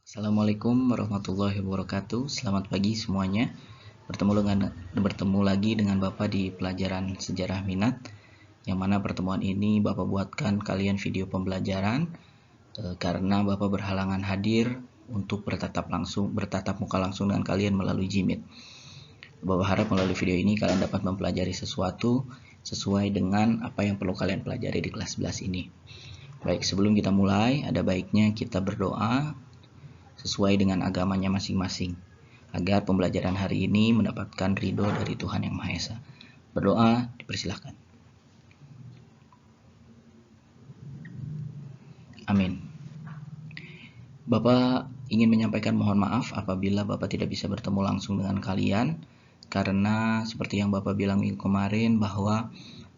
Assalamualaikum warahmatullahi wabarakatuh. Selamat pagi semuanya. Bertemu lagi dengan Bapak di pelajaran sejarah minat, yang mana pertemuan ini Bapak buatkan kalian video pembelajaran karena Bapak berhalangan hadir untuk bertatap muka langsung dengan kalian melalui Gmeet. Bapak harap melalui video ini kalian dapat mempelajari sesuatu sesuai dengan apa yang perlu kalian pelajari di kelas 11 ini. Baik, sebelum kita mulai, ada baiknya kita berdoa sesuai dengan agamanya masing-masing, agar pembelajaran hari ini mendapatkan ridho dari Tuhan Yang Maha Esa. Berdoa, dipersilahkan. Amin. Bapak ingin menyampaikan mohon maaf apabila Bapak tidak bisa bertemu langsung dengan kalian, karena seperti yang Bapak bilang minggu kemarin bahwa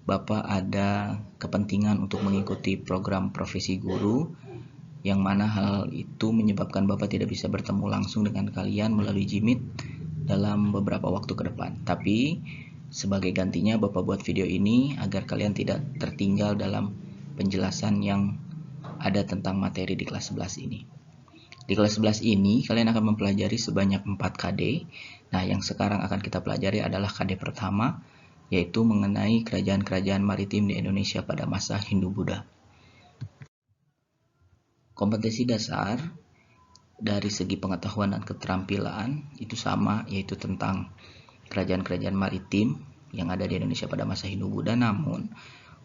Bapak ada kepentingan untuk mengikuti program profesi guru, yang mana hal itu menyebabkan Bapak tidak bisa bertemu langsung dengan kalian melalui Gmeet dalam beberapa waktu ke depan. Tapi sebagai gantinya Bapak buat video ini agar kalian tidak tertinggal dalam penjelasan yang ada tentang materi di kelas 11 ini. Di kelas 11 ini kalian akan mempelajari sebanyak 4 KD. Nah, yang sekarang akan kita pelajari adalah KD pertama, yaitu mengenai kerajaan-kerajaan maritim di Indonesia pada masa Hindu-Buddha. Kompetensi dasar dari segi pengetahuan dan keterampilan itu sama, yaitu tentang kerajaan-kerajaan maritim yang ada di Indonesia pada masa Hindu-Buddha. Namun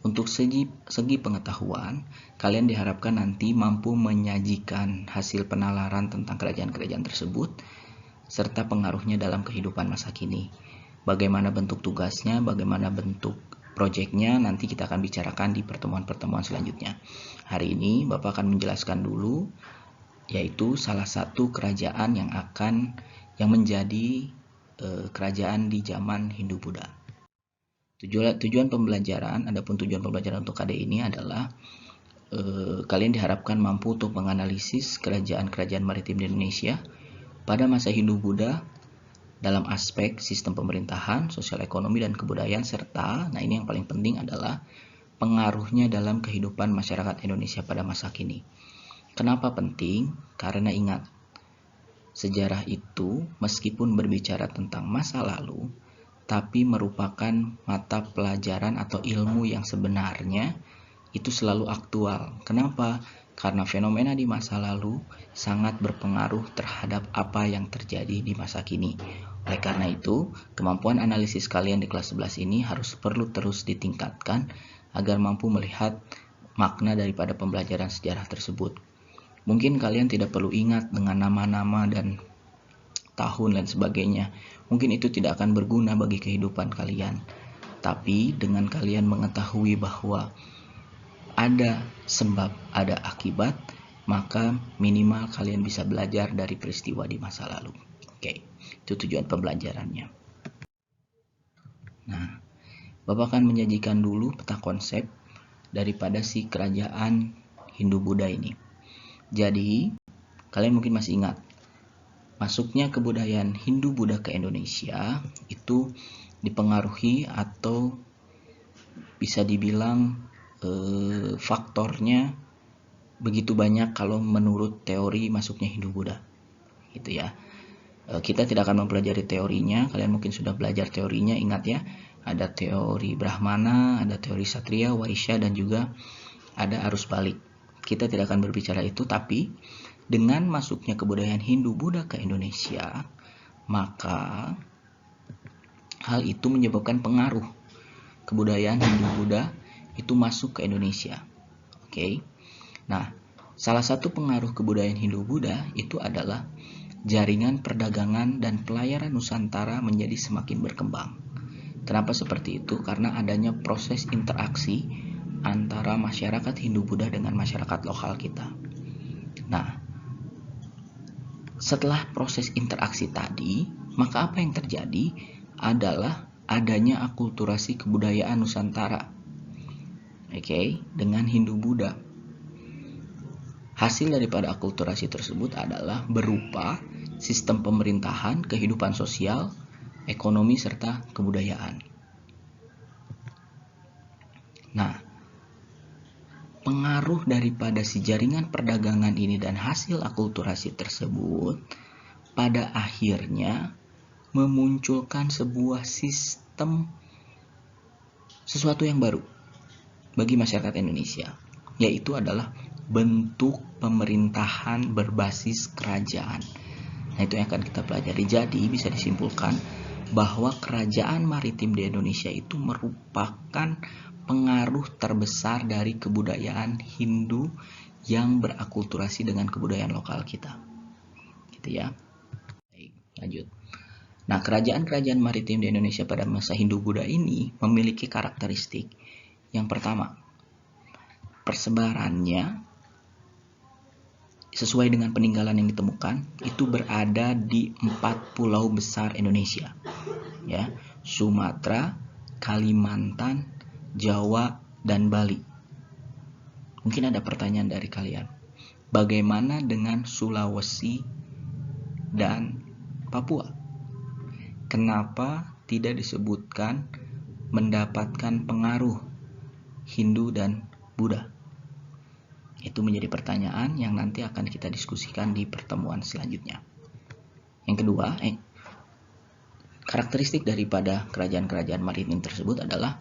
untuk segi pengetahuan, kalian diharapkan nanti mampu menyajikan hasil penalaran tentang kerajaan-kerajaan tersebut serta pengaruhnya dalam kehidupan masa kini. Bagaimana bentuk tugasnya, bagaimana bentuk proyeknya, nanti kita akan bicarakan di pertemuan-pertemuan selanjutnya. Hari ini Bapak akan menjelaskan dulu, yaitu salah satu kerajaan yang menjadi kerajaan di zaman Hindu-Buddha. Tujuan pembelajaran untuk KD ini adalah kalian diharapkan mampu untuk menganalisis kerajaan-kerajaan maritim di Indonesia pada masa Hindu-Buddha dalam aspek sistem pemerintahan, sosial ekonomi, dan kebudayaan, serta, nah ini yang paling penting adalah pengaruhnya dalam kehidupan masyarakat Indonesia pada masa kini. Kenapa penting? Karena ingat, sejarah itu meskipun berbicara tentang masa lalu, tapi merupakan mata pelajaran atau ilmu yang sebenarnya itu selalu aktual. Kenapa? Karena fenomena di masa lalu sangat berpengaruh terhadap apa yang terjadi di masa kini. Oleh karena itu, kemampuan analisis kalian di kelas 11 ini perlu terus ditingkatkan agar mampu melihat makna daripada pembelajaran sejarah tersebut. Mungkin kalian tidak perlu ingat dengan nama-nama dan tahun dan sebagainya. Mungkin itu tidak akan berguna bagi kehidupan kalian. Tapi dengan kalian mengetahui bahwa ada sebab, ada akibat, maka minimal kalian bisa belajar dari peristiwa di masa lalu. Oke, itu tujuan pembelajarannya. Nah, Bapak akan menyajikan dulu peta konsep daripada si kerajaan Hindu-Buddha ini. Jadi, kalian mungkin masih ingat, masuknya kebudayaan Hindu-Buddha ke Indonesia itu dipengaruhi atau bisa dibilang faktornya begitu banyak kalau menurut teori masuknya Hindu-Buddha, gitu ya. Kita tidak akan mempelajari teorinya, kalian mungkin sudah belajar teorinya, ingat ya, ada teori Brahmana, ada teori Satria, Waisya, dan juga ada arus balik. Kita tidak akan berbicara itu, tapi dengan masuknya kebudayaan Hindu-Buddha ke Indonesia, maka hal itu menyebabkan pengaruh kebudayaan Hindu-Buddha itu masuk ke Indonesia. Oke. Nah, salah satu pengaruh kebudayaan Hindu-Buddha itu adalah jaringan perdagangan dan pelayaran Nusantara menjadi semakin berkembang. Kenapa seperti itu? Karena adanya proses interaksi antara masyarakat Hindu-Buddha dengan masyarakat lokal kita. Nah, setelah proses interaksi tadi, maka apa yang terjadi adalah adanya akulturasi kebudayaan Nusantara. Oke, dengan Hindu-Buddha. Hasil daripada akulturasi tersebut adalah berupa sistem pemerintahan, kehidupan sosial, ekonomi, serta kebudayaan. Nah, pengaruh daripada si jaringan perdagangan ini dan hasil akulturasi tersebut pada akhirnya memunculkan sebuah sistem sesuatu yang baru bagi masyarakat Indonesia, yaitu adalah bentuk pemerintahan berbasis kerajaan. Nah, itu yang akan kita pelajari. Jadi bisa disimpulkan bahwa kerajaan maritim di Indonesia itu merupakan pengaruh terbesar dari kebudayaan Hindu yang berakulturasi dengan kebudayaan lokal kita. Gitu ya. Baik, lanjut. Nah, kerajaan-kerajaan maritim di Indonesia pada masa Hindu-Buddha ini memiliki karakteristik. Yang pertama, persebarannya sesuai dengan peninggalan yang ditemukan itu berada di 4 pulau besar Indonesia, ya, Sumatera, Kalimantan, Jawa, dan Bali. Mungkin ada pertanyaan dari kalian, bagaimana dengan Sulawesi dan Papua? Kenapa tidak disebutkan mendapatkan pengaruh Hindu dan Buddha? Itu menjadi pertanyaan yang nanti akan kita diskusikan di pertemuan selanjutnya. Yang kedua, karakteristik daripada kerajaan-kerajaan maritim tersebut adalah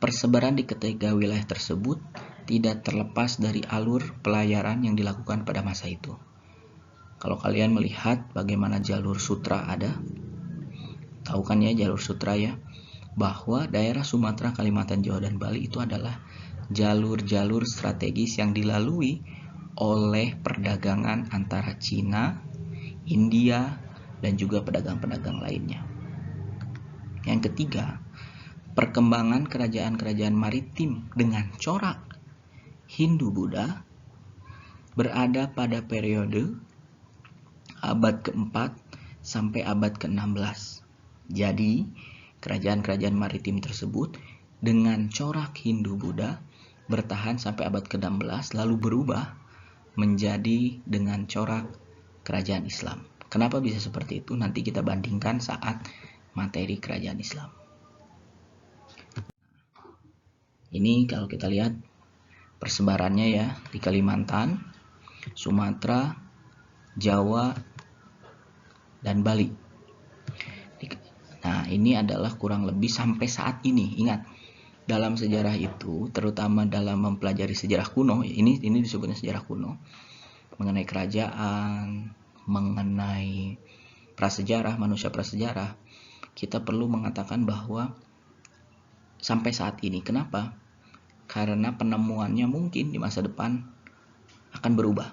persebaran di ketiga wilayah tersebut tidak terlepas dari alur pelayaran yang dilakukan pada masa itu. Kalau kalian melihat bagaimana jalur sutra ada, tahu kan ya jalur sutra ya, bahwa daerah Sumatera, Kalimantan, Jawa, dan Bali itu adalah jalur-jalur strategis yang dilalui oleh perdagangan antara Cina, India, dan juga pedagang-pedagang lainnya. Yang ketiga, perkembangan kerajaan-kerajaan maritim dengan corak Hindu-Buddha berada pada periode abad ke-4 sampai abad ke-16. Jadi, kerajaan-kerajaan maritim tersebut dengan corak Hindu-Buddha bertahan sampai abad ke-16 lalu berubah menjadi dengan corak kerajaan Islam. Kenapa bisa seperti itu? Nanti kita bandingkan saat materi kerajaan Islam. Ini kalau kita lihat persebarannya ya, di Kalimantan, Sumatera, Jawa, dan Bali. Nah, ini adalah kurang lebih sampai saat ini. Ingat, dalam sejarah itu, terutama dalam mempelajari sejarah kuno, ini disebutnya sejarah kuno, mengenai kerajaan, mengenai prasejarah, manusia prasejarah, kita perlu mengatakan bahwa sampai saat ini. Kenapa? Karena penemuannya mungkin di masa depan akan berubah.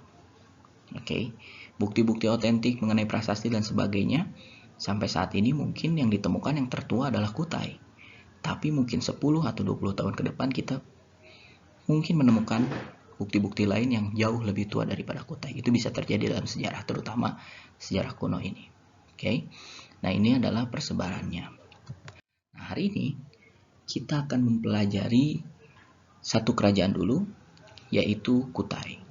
Oke, bukti-bukti otentik mengenai prasasti dan sebagainya, sampai saat ini mungkin yang ditemukan yang tertua adalah Kutai. Tapi mungkin 10 atau 20 tahun ke depan kita mungkin menemukan bukti-bukti lain yang jauh lebih tua daripada Kutai. Itu bisa terjadi dalam sejarah, terutama sejarah kuno ini. Oke. Nah, ini adalah persebarannya. Nah, hari ini kita akan mempelajari satu kerajaan dulu, yaitu Kutai.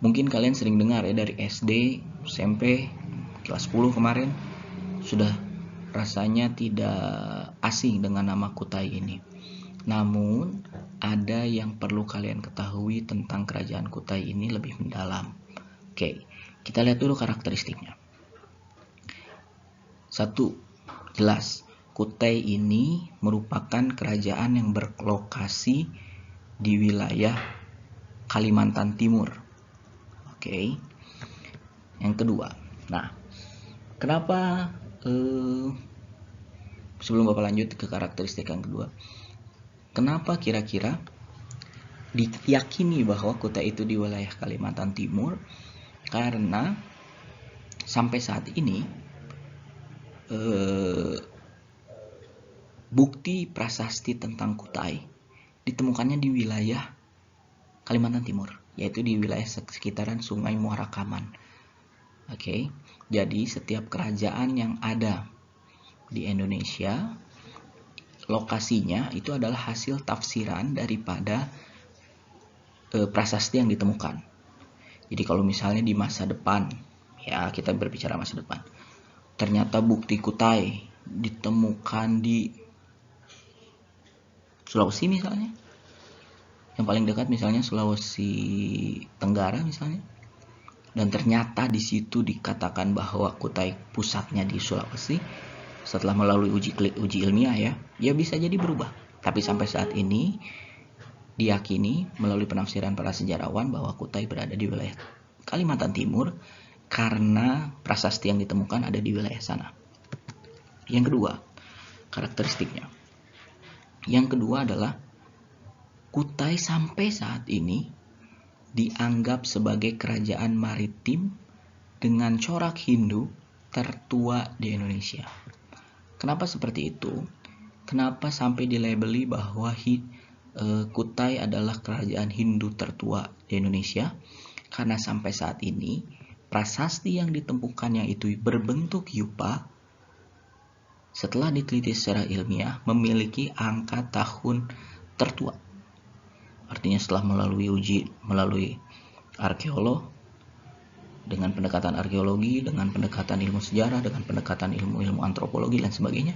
Mungkin kalian sering dengar ya dari SD, SMP, kelas 10 kemarin sudah rasanya tidak asing dengan nama Kutai ini. Namun, ada yang perlu kalian ketahui tentang kerajaan Kutai ini lebih mendalam. Oke, kita lihat dulu karakteristiknya. Satu, jelas, Kutai ini merupakan kerajaan yang berlokasi di wilayah Kalimantan Timur. Oke. Yang kedua, nah, kenapa sebelum Bapak lanjut ke karakteristik yang kedua, kenapa kira-kira diyakini bahwa Kutai itu di wilayah Kalimantan Timur? Karena sampai saat ini bukti prasasti tentang Kutai ditemukannya di wilayah Kalimantan Timur, yaitu di wilayah sekitaran Sungai Muara Kaman. Oke, jadi setiap kerajaan yang ada di Indonesia, lokasinya itu adalah hasil tafsiran daripada prasasti yang ditemukan. Jadi kalau misalnya di masa depan, ya kita berbicara masa depan, ternyata bukti Kutai ditemukan di Sulawesi misalnya, yang paling dekat misalnya Sulawesi Tenggara misalnya, dan ternyata di situ dikatakan bahwa Kutai pusatnya di Sulawesi, setelah melalui uji ilmiah ya bisa jadi berubah. Tapi sampai saat ini diyakini melalui penafsiran para sejarawan bahwa Kutai berada di wilayah Kalimantan Timur karena prasasti yang ditemukan ada di wilayah sana. Yang kedua, karakteristiknya. Yang kedua adalah Kutai sampai saat ini dianggap sebagai kerajaan maritim dengan corak Hindu tertua di Indonesia. Kenapa seperti itu? Kenapa sampai dilabeli bahwa Kutai adalah kerajaan Hindu tertua di Indonesia? Karena sampai saat ini prasasti yang ditemukannya itu berbentuk yupa, setelah diteliti secara ilmiah memiliki angka tahun tertua. Artinya setelah melalui arkeolog, dengan pendekatan arkeologi, dengan pendekatan ilmu sejarah, dengan pendekatan ilmu antropologi dan sebagainya,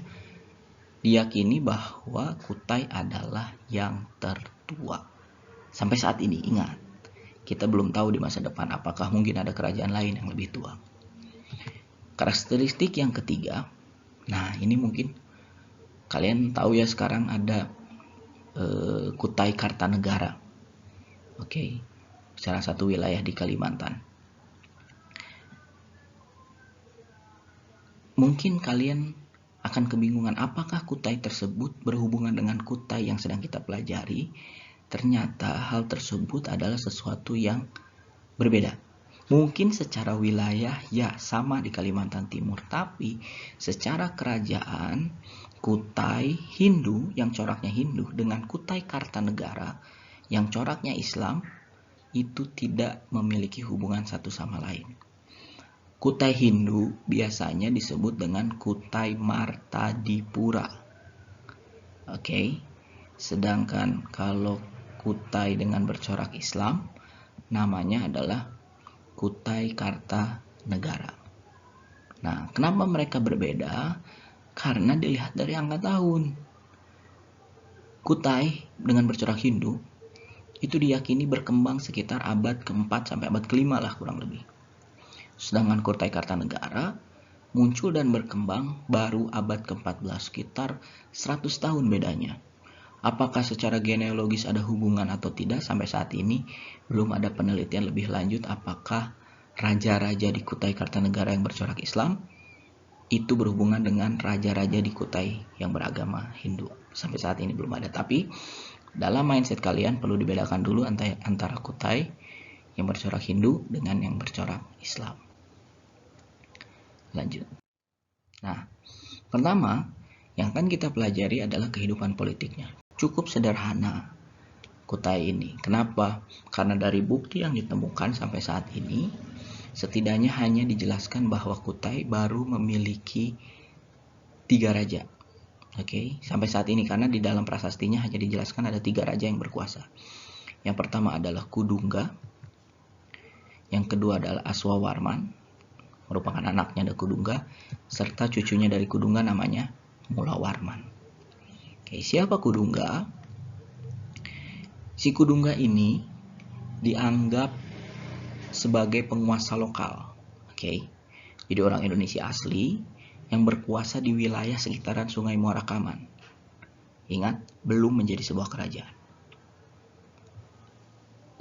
diyakini bahwa Kutai adalah yang tertua. Sampai saat ini, ingat, kita belum tahu di masa depan apakah mungkin ada kerajaan lain yang lebih tua. Karakteristik yang ketiga, nah ini mungkin kalian tahu ya, sekarang ada Kutai Kartanegara. Oke, salah satu wilayah di Kalimantan. Mungkin kalian akan kebingungan apakah Kutai tersebut berhubungan dengan Kutai yang sedang kita pelajari. Ternyata hal tersebut adalah sesuatu yang berbeda. Mungkin secara wilayah ya sama di Kalimantan Timur, tapi secara kerajaan Kutai Hindu yang coraknya Hindu dengan Kutai Kartanegara yang coraknya Islam itu tidak memiliki hubungan satu sama lain. Kutai Hindu biasanya disebut dengan Kutai Martadipura. Oke. Sedangkan kalau Kutai dengan bercorak Islam namanya adalah Kutai Kartanegara. Nah, kenapa mereka berbeda? Karena dilihat dari angka tahun. Kutai dengan bercorak Hindu itu diyakini berkembang sekitar abad ke-4 sampai abad ke-5 lah kurang lebih. Sedangkan Kutai Kartanegara muncul dan berkembang baru abad ke-14, sekitar 100 tahun bedanya. Apakah secara genealogis ada hubungan atau tidak, sampai saat ini belum ada penelitian lebih lanjut apakah raja-raja di Kutai Kartanegara yang bercorak Islam itu berhubungan dengan raja-raja di Kutai yang beragama Hindu. Sampai saat ini belum ada. Tapi dalam mindset kalian perlu dibedakan dulu antara Kutai yang bercorak Hindu dengan yang bercorak Islam. Lanjut. Nah, pertama yang akan kita pelajari adalah kehidupan politiknya. Cukup sederhana Kutai ini. Kenapa? Karena dari bukti yang ditemukan sampai saat ini, setidaknya hanya dijelaskan bahwa Kutai baru memiliki 3 raja. Oke, sampai saat ini, karena di dalam prasastinya hanya dijelaskan ada 3 raja yang berkuasa. Yang pertama adalah Kudungga, yang kedua adalah Aswawarman, merupakan anaknya dari Kudungga, serta cucunya dari Kudungga namanya Mulawarman. Oke, siapa Kudungga? Si Kudungga ini dianggap sebagai penguasa lokal. Oke, jadi orang Indonesia asli yang berkuasa di wilayah sekitaran Sungai Muara Kaman. Ingat, belum menjadi sebuah kerajaan.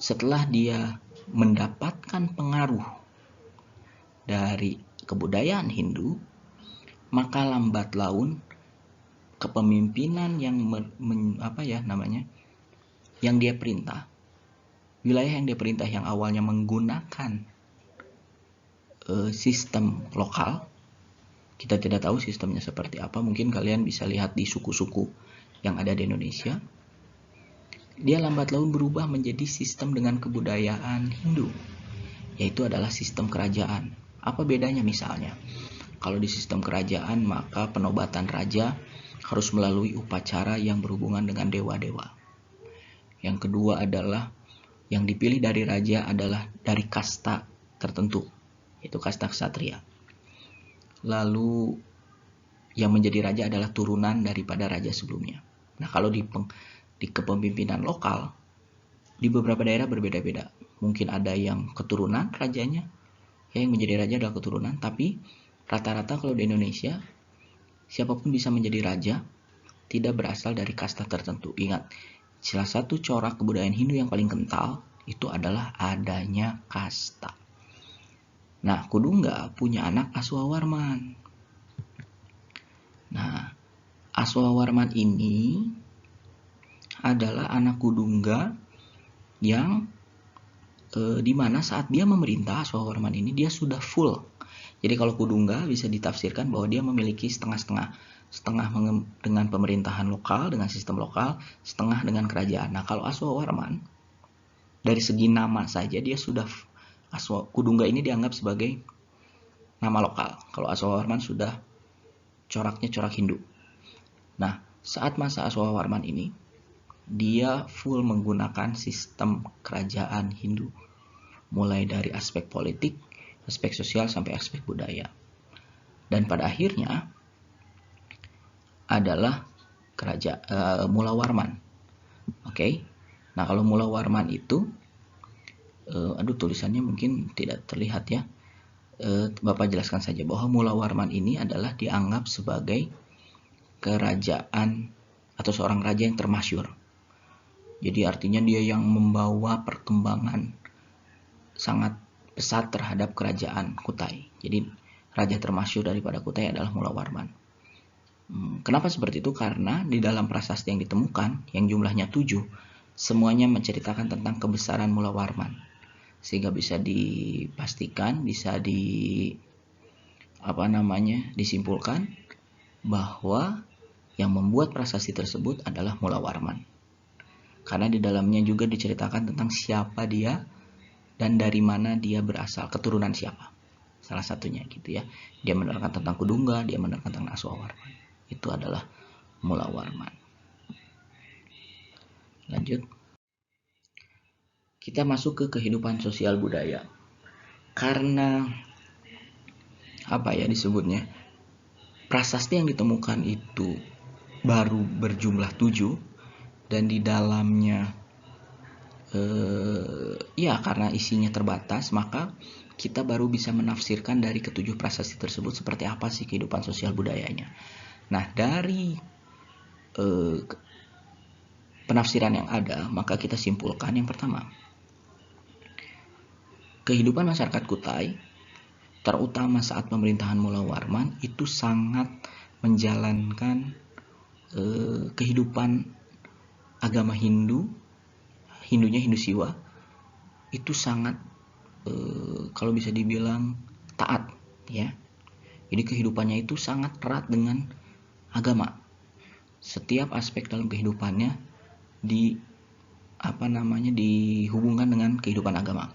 Setelah dia mendapatkan pengaruh dari kebudayaan Hindu, maka lambat laun kepemimpinan yang dia perintah, wilayah yang dia perintah yang awalnya menggunakan sistem lokal, kita tidak tahu sistemnya seperti apa, mungkin kalian bisa lihat di suku-suku yang ada di Indonesia, dia lambat laun berubah menjadi sistem dengan kebudayaan Hindu, yaitu adalah sistem kerajaan. Apa bedanya misalnya? Kalau di sistem kerajaan, maka penobatan raja harus melalui upacara yang berhubungan dengan dewa-dewa. Yang kedua adalah yang dipilih dari raja adalah dari kasta tertentu, yaitu kasta ksatria. Lalu yang menjadi raja adalah turunan daripada raja sebelumnya. Nah, kalau di kepemimpinan lokal, di beberapa daerah berbeda-beda. Mungkin ada yang keturunan rajanya, ya, yang menjadi raja adalah keturunan, tapi rata-rata kalau di Indonesia siapapun bisa menjadi raja, tidak berasal dari kasta tertentu. Ingat, salah satu corak kebudayaan Hindu yang paling kental itu adalah adanya kasta. Nah, Kudungga punya anak Aswawarman. Nah, Aswawarman ini adalah anak Kudungga yang dimana saat dia memerintah, Aswawarman ini dia sudah full. Jadi kalau Kudungga bisa ditafsirkan bahwa dia memiliki setengah-setengah, setengah dengan pemerintahan lokal, dengan sistem lokal, setengah dengan kerajaan. Nah, kalau Aswawarman dari segi nama saja dia sudah, Kudungga ini dianggap sebagai nama lokal. Kalau Aswawarman sudah coraknya corak Hindu. Nah, saat masa Aswawarman ini dia full menggunakan sistem kerajaan Hindu, mulai dari aspek politik, aspek sosial, sampai aspek budaya. Dan pada akhirnya adalah Mulawarman. Oke. Nah, kalau Mulawarman itu tulisannya mungkin tidak terlihat ya. Bapak jelaskan saja bahwa Mulawarman ini adalah dianggap sebagai kerajaan atau seorang raja yang termasyhur. Jadi artinya dia yang membawa perkembangan sangat pesat terhadap kerajaan Kutai. Jadi raja termasyhur daripada Kutai adalah Mulawarman. Kenapa seperti itu? Karena di dalam prasasti yang ditemukan, yang jumlahnya 7, semuanya menceritakan tentang kebesaran Mulawarman. Sehingga bisa dipastikan, bisa disimpulkan bahwa yang membuat prasasti tersebut adalah Mulawarman. Karena di dalamnya juga diceritakan tentang siapa dia dan dari mana dia berasal, keturunan siapa. Salah satunya gitu ya. Dia menerangkan tentang Kudungga, dia menerangkan tentang Aswawarman. Itu adalah Mulawarman. Lanjut. Kita masuk ke kehidupan sosial budaya. Karena disebutnya? Prasasti yang ditemukan itu baru berjumlah 7 dan di dalamnya karena isinya terbatas, maka kita baru bisa menafsirkan dari ketujuh prasasti tersebut seperti apa sih kehidupan sosial budayanya. Nah, dari penafsiran yang ada, maka kita simpulkan yang pertama, kehidupan masyarakat Kutai, terutama saat pemerintahan Mulawarman, itu sangat menjalankan kehidupan agama Hindunya Hindu Siwa, itu sangat kalau bisa dibilang taat ya. Jadi kehidupannya itu sangat erat dengan agama. Setiap aspek dalam kehidupannya dihubungkan dengan kehidupan agama.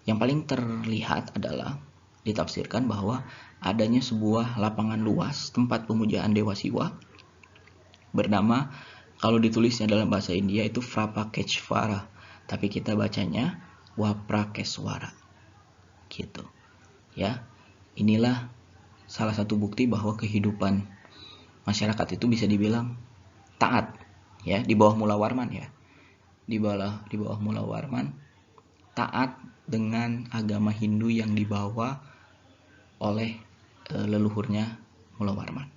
Yang paling terlihat adalah ditafsirkan bahwa adanya sebuah lapangan luas tempat pemujaan Dewa Siwa bernama, kalau ditulisnya dalam bahasa India itu Frapakeshvara, tapi kita bacanya Waprakeswara. Gitu. Ya. Inilah salah satu bukti bahwa kehidupan masyarakat itu bisa dibilang taat ya, di bawah Mulawarman ya. Di bawah Mulawarman taat dengan agama Hindu yang dibawa oleh leluhurnya Mulawarman.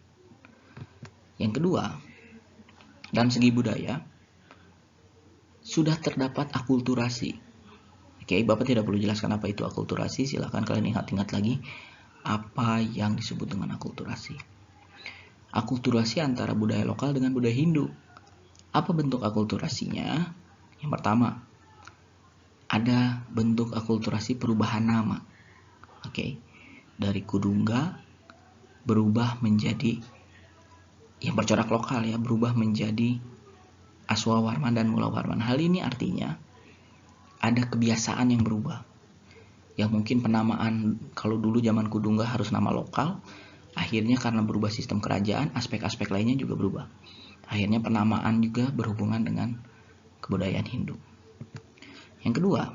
Yang kedua, dalam segi budaya, sudah terdapat akulturasi. Oke, Bapak tidak perlu jelaskan apa itu akulturasi, silakan kalian ingat-ingat lagi apa yang disebut dengan akulturasi. Akulturasi antara budaya lokal dengan budaya Hindu. Apa bentuk akulturasinya? Yang pertama, ada bentuk akulturasi perubahan nama. Oke, dari Kudungga berubah menjadi yang bercorak lokal ya, berubah menjadi Aswawarman dan Mulawarman. Hal ini artinya ada kebiasaan yang berubah. Yang mungkin penamaan kalau dulu zaman Kudungga harus nama lokal, akhirnya karena berubah sistem kerajaan, aspek-aspek lainnya juga berubah. Akhirnya penamaan juga berhubungan dengan kebudayaan Hindu. Yang kedua,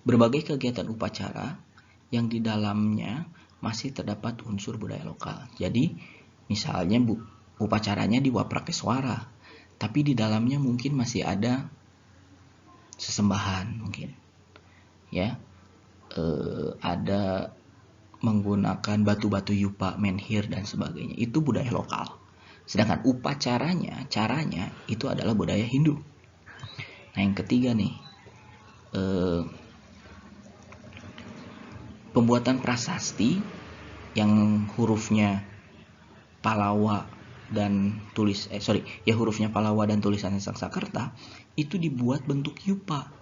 berbagai kegiatan upacara yang di dalamnya masih terdapat unsur budaya lokal. Jadi misalnya upacaranya di Waprakeswara, tapi di dalamnya mungkin masih ada sesembahan mungkin, ya. Ada menggunakan batu-batu yupa, menhir dan sebagainya. Itu budaya lokal. Sedangkan upacaranya, caranya itu adalah budaya Hindu. Nah, yang ketiga nih, pembuatan prasasti yang hurufnya Palawa dan hurufnya Palawa dan tulisannya Sanskerta itu dibuat bentuk yupa.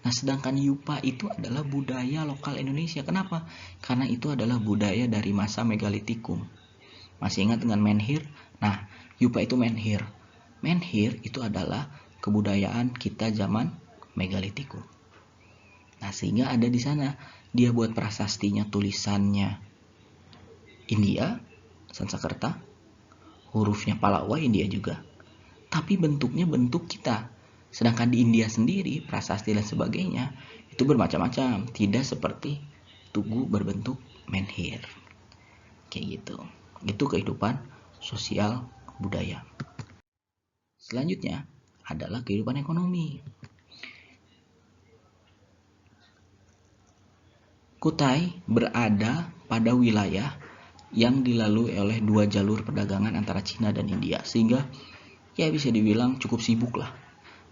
Nah, sedangkan yupa itu adalah budaya lokal Indonesia. Kenapa? Karena itu adalah budaya dari masa megalitikum. Masih ingat dengan menhir? Nah, yupa itu menhir. Menhir itu adalah kebudayaan kita zaman megalitikum. Nah, sehingga ada di sana dia buat prasastinya, tulisannya India, Sanskerta, hurufnya Palawa India juga. Tapi bentuknya bentuk kita. Sedangkan di India sendiri, prasasti dan sebagainya, itu bermacam-macam. Tidak seperti tugu berbentuk menhir. Kayak gitu. Itu kehidupan sosial budaya. Selanjutnya adalah kehidupan ekonomi. Kutai berada pada wilayah yang dilalui oleh dua jalur perdagangan antara Cina dan India. Sehingga ya bisa dibilang cukup sibuk lah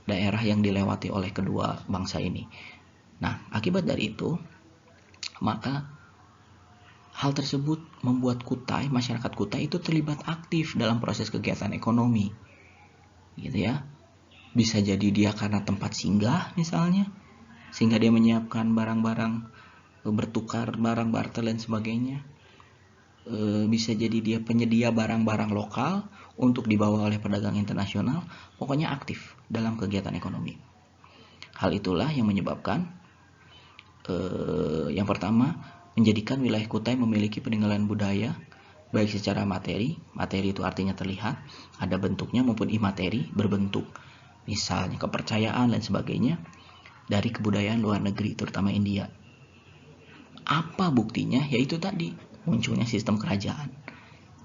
daerah yang dilewati oleh kedua bangsa ini. Nah, akibat dari itu, maka hal tersebut membuat masyarakat Kutai itu terlibat aktif dalam proses kegiatan ekonomi. Gitu ya. Bisa jadi dia karena tempat singgah misalnya, sehingga dia menyiapkan barang-barang, bertukar barang barter dan sebagainya. Bisa jadi dia penyedia barang-barang lokal untuk dibawa oleh pedagang internasional. Pokoknya aktif dalam kegiatan ekonomi. Hal itulah yang menyebabkan yang pertama, menjadikan wilayah Kutai memiliki peninggalan budaya baik secara materi itu artinya terlihat, ada bentuknya, maupun imateri, berbentuk misalnya kepercayaan dan sebagainya dari kebudayaan luar negeri, terutama India. Apa buktinya? Yaitu tadi munculnya sistem kerajaan.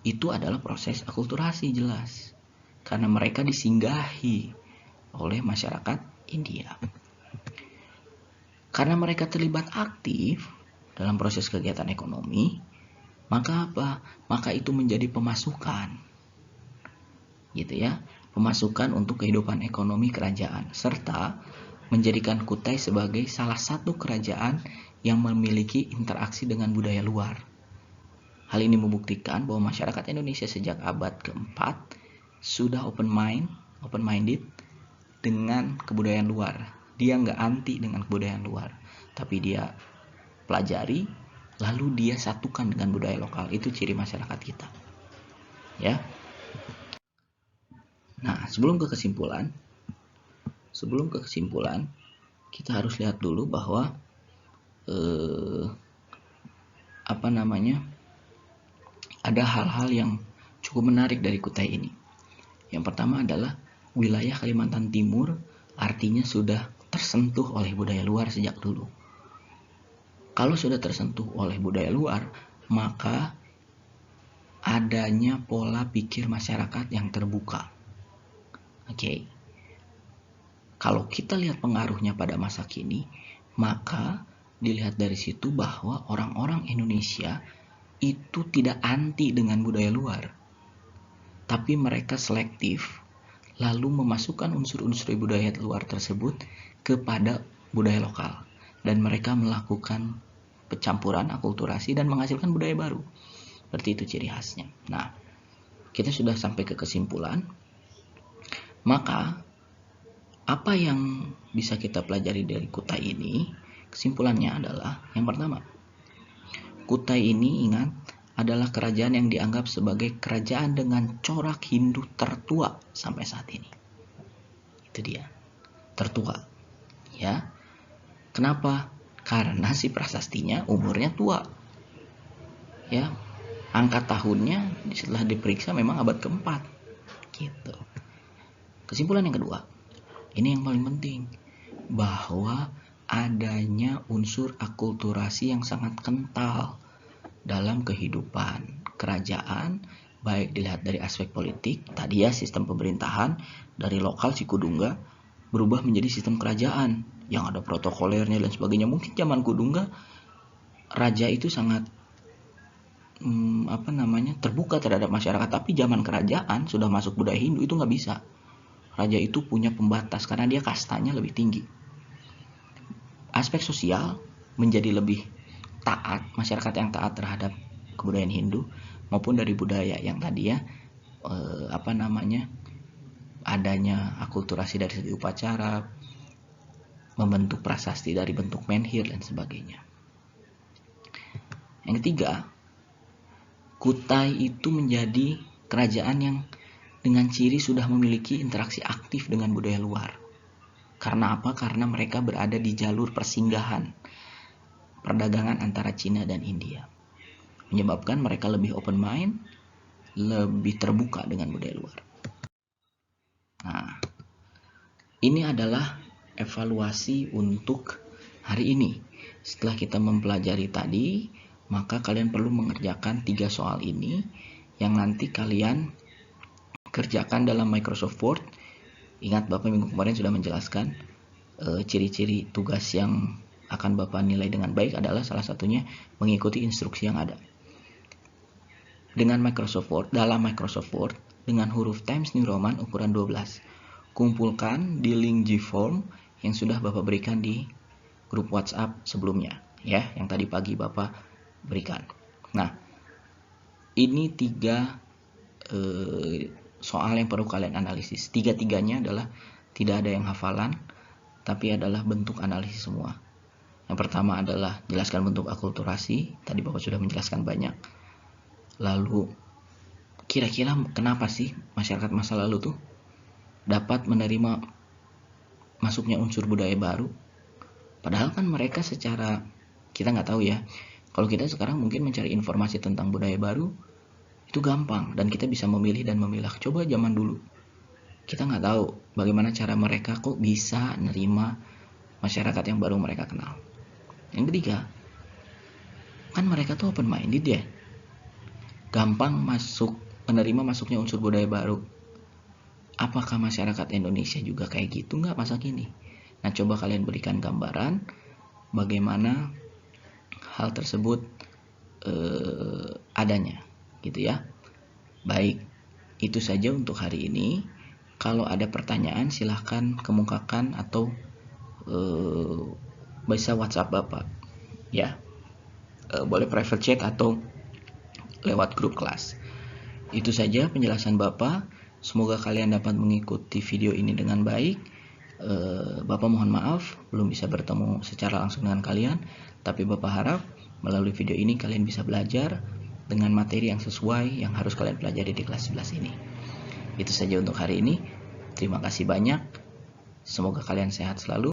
Itu adalah proses akulturasi, jelas, karena mereka disinggahi oleh masyarakat India. Karena mereka terlibat aktif dalam proses kegiatan ekonomi, maka apa? Maka itu menjadi pemasukan. Gitu ya, pemasukan untuk kehidupan ekonomi kerajaan, serta menjadikan Kutai sebagai salah satu kerajaan yang memiliki interaksi dengan budaya luar. Hal ini membuktikan bahwa masyarakat Indonesia sejak abad keempat sudah open-minded dengan kebudayaan luar. Dia nggak anti dengan kebudayaan luar, tapi dia pelajari, lalu dia satukan dengan budaya lokal. Itu ciri masyarakat kita. Ya. Nah, sebelum ke kesimpulan, kita harus lihat dulu bahwa ada hal-hal yang cukup menarik dari Kutai ini. Yang pertama adalah wilayah Kalimantan Timur artinya sudah tersentuh oleh budaya luar sejak dulu. Kalau sudah tersentuh oleh budaya luar, maka adanya pola pikir masyarakat yang terbuka. Oke. Kalau kita lihat pengaruhnya pada masa kini, maka dilihat dari situ bahwa orang-orang Indonesia itu tidak anti dengan budaya luar, tapi mereka selektif, lalu memasukkan unsur-unsur budaya luar tersebut kepada budaya lokal, dan mereka melakukan pencampuran, akulturasi, dan menghasilkan budaya baru. Seperti itu ciri khasnya. Nah, kita sudah sampai ke kesimpulan. Maka, apa yang bisa kita pelajari dari Kutai ini? Kesimpulannya adalah, yang pertama, Kutai ini, ingat, adalah kerajaan yang dianggap sebagai kerajaan dengan corak Hindu tertua sampai saat ini. Itu dia, tertua. Ya, kenapa? Karena si prasastinya umurnya tua. Ya, angka tahunnya setelah diperiksa memang abad keempat. Gitu. Kesimpulan yang kedua, ini yang paling penting, bahwa adanya unsur akulturasi yang sangat kental dalam kehidupan kerajaan, baik dilihat dari aspek politik, tadi ya sistem pemerintahan dari lokal Sikudungga, berubah menjadi sistem kerajaan yang ada protokolernya dan sebagainya. Mungkin zaman Kudungga raja itu sangat terbuka terhadap masyarakat, tapi zaman kerajaan sudah masuk budaya Hindu itu nggak bisa. Raja itu punya pembatas karena dia kastanya lebih tinggi. Aspek sosial menjadi lebih taat, masyarakat yang taat terhadap kebudayaan Hindu maupun dari budaya yang tadi ya adanya akulturasi dari segi upacara, membentuk prasasti dari bentuk menhir dan sebagainya. Yang ketiga, Kutai itu menjadi kerajaan yang dengan ciri sudah memiliki interaksi aktif dengan budaya luar. Karena apa? Karena mereka berada di jalur persinggahan perdagangan antara Cina dan India. Menyebabkan mereka lebih open mind, lebih terbuka dengan budaya luar. Nah, ini adalah evaluasi untuk hari ini. Setelah kita mempelajari tadi, maka kalian perlu mengerjakan 3 soal ini yang nanti kalian kerjakan dalam Microsoft Word. Ingat, Bapak minggu kemarin sudah menjelaskan ciri-ciri tugas yang akan Bapak nilai dengan baik adalah salah satunya mengikuti instruksi yang ada. Dengan Microsoft Word, dalam Microsoft Word dengan huruf Times New Roman ukuran 12. Kumpulkan di link Gform yang sudah Bapak berikan di grup WhatsApp sebelumnya, ya, yang tadi pagi Bapak berikan. Nah, ini 3 soal yang perlu kalian analisis. 3-tiganya adalah tidak ada yang hafalan, tapi adalah bentuk analisis semua. Yang pertama adalah jelaskan bentuk akulturasi. Tadi Bapak sudah menjelaskan banyak. Lalu, kira-kira kenapa sih masyarakat masa lalu tuh dapat menerima masuknya unsur budaya baru? Padahal kan mereka secara, kita nggak tahu ya. Kalau kita sekarang mungkin mencari informasi tentang budaya baru itu gampang dan kita bisa memilih dan memilah. Coba zaman dulu kita nggak tahu bagaimana cara mereka kok bisa nerima masyarakat yang baru mereka kenal. Yang ketiga, kan mereka tuh open minded ya, gampang menerima masuknya unsur budaya baru. Apakah masyarakat Indonesia juga kayak gitu nggak masa kini? Nah, coba kalian berikan gambaran bagaimana hal tersebut adanya, gitu ya. Baik, itu saja untuk hari ini. Kalau ada pertanyaan silahkan kemukakan atau bisa WhatsApp Bapak, ya. Boleh private chat atau lewat grup kelas. Itu saja penjelasan Bapak. Semoga kalian dapat mengikuti video ini dengan baik. Bapak mohon maaf belum bisa bertemu secara langsung dengan kalian, tapi Bapak harap melalui video ini kalian bisa belajar dengan materi yang sesuai yang harus kalian pelajari di kelas 11 ini. Itu saja untuk hari ini. Terima kasih banyak. Semoga kalian sehat selalu.